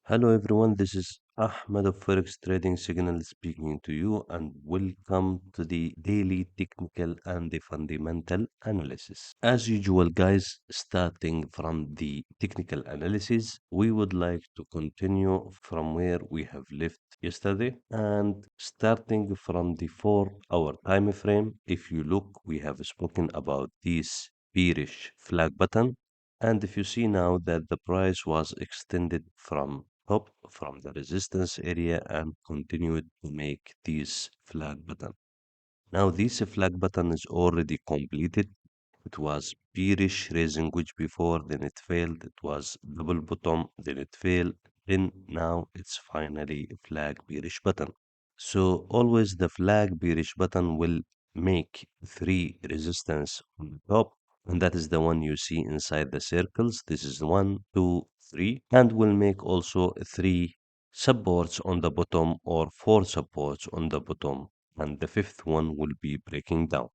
Hello everyone, this is Ahmed of Forex Trading Signal speaking to you and welcome to the daily technical and the fundamental analysis. As usual guys, starting from the technical analysis, we would like to continue from where we have left yesterday and starting from the 4-hour time frame. If you look, we have spoken about this bearish flag button, and if you see now that the price was extended from top from the resistance area and continued to make this flag button. Now this flag button is already completed. It was bearish raising wedge before, then it failed. It was double bottom, then it failed. Then now it's finally a flag bearish button. So always the flag bearish button will make three resistance on the top, and that is the one you see inside the circles. This is one, two, three, and will make also three supports on the bottom or four supports on the bottom, and the fifth one will be breaking down.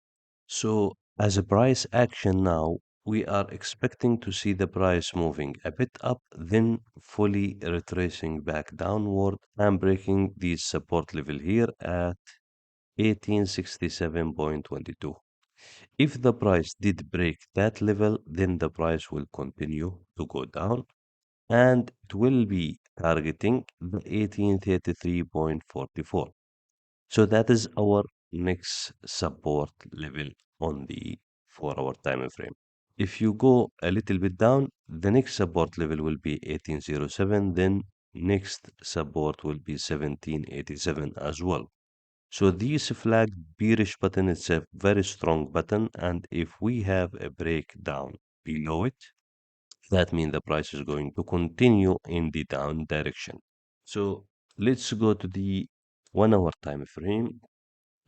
So as a price action now, we are expecting to see the price moving a bit up, then fully retracing back downward and breaking the support level here at 1867.22. If the price did break that level, then the price will continue to go down and it will be targeting the 1833.44. So that is our next support level on the 4-hour time frame. If you go a little bit down, the next support level will be 1807, then next support will be 1787 as well. So this flag bearish button is a very strong button, and if we have a breakdown below it, that means the price is going to continue in the down direction. So let's go to the 1-hour time frame.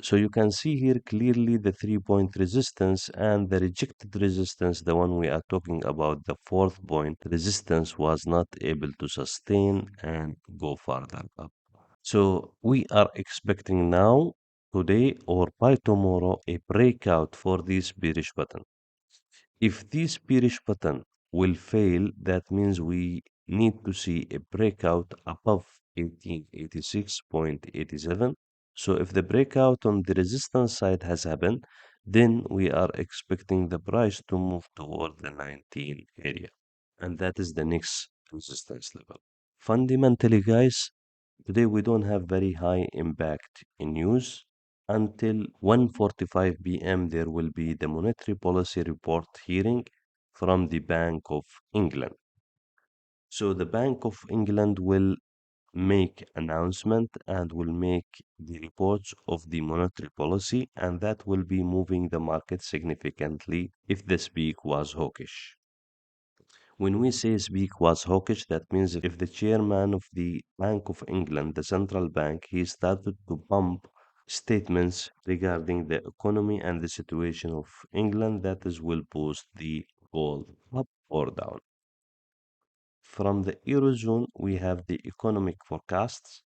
So you can see here clearly the 3-point resistance and the rejected resistance, the one we are talking about, the fourth point resistance was not able to sustain and go further up. So we are expecting now, today or by tomorrow, a breakout for this bearish button. If this bearish button will fail, that means we need to see a breakout above 1886.87. So if the breakout on the resistance side has happened, then we are expecting the price to move toward the 19 area. And that is the next resistance level. Fundamentally, guys, today we don't have very high impact in news. Until 1:45 p.m., there will be the monetary policy report hearing from the Bank of England. So the Bank of England will make announcement and will make the reports of the monetary policy, and that will be moving the market significantly if the speak was hawkish. When we say speak was hawkish, that means if the chairman of the Bank of England, the central bank, he started to pump statements regarding the economy and the situation of England, that is will boost the gold up or down. From the Eurozone, we have the economic forecasts,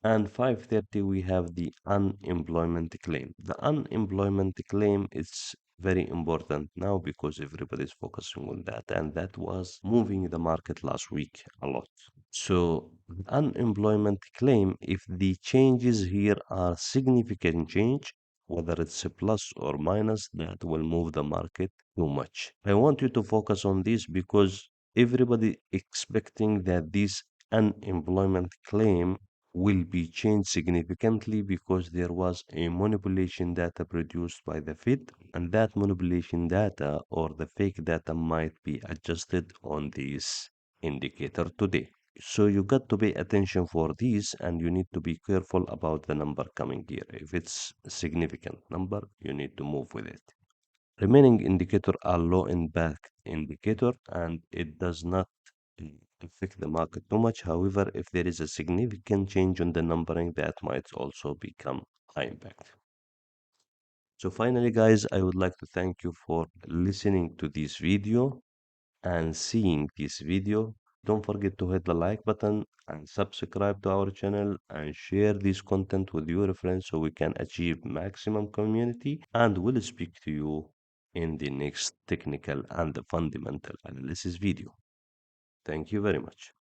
and 5:30 we have the unemployment claim. The unemployment claim is very important now because everybody's focusing on that, and that was moving the market last week a lot. So unemployment claim, if the changes here are significant change, whether it's a plus or minus, that will move the market too much. I want you to focus on this because everybody expecting that this unemployment claim will be changed significantly because there was a manipulation data produced by the Fed, and that manipulation data or the fake data might be adjusted on this indicator today. So you got to pay attention for these and you need to be careful about the number coming here. If it's a significant number, you need to move with it. Remaining indicator are low impact indicator and it does not affect the market too much. However, if there is a significant change on the numbering, that might also become high impact. So finally, guys, I would like to thank you for listening to this video and seeing this video. Don't forget to hit the like button and subscribe to our channel and share this content with your friends so we can achieve maximum community, and we'll speak to you in the next technical and fundamental analysis video. Thank you very much.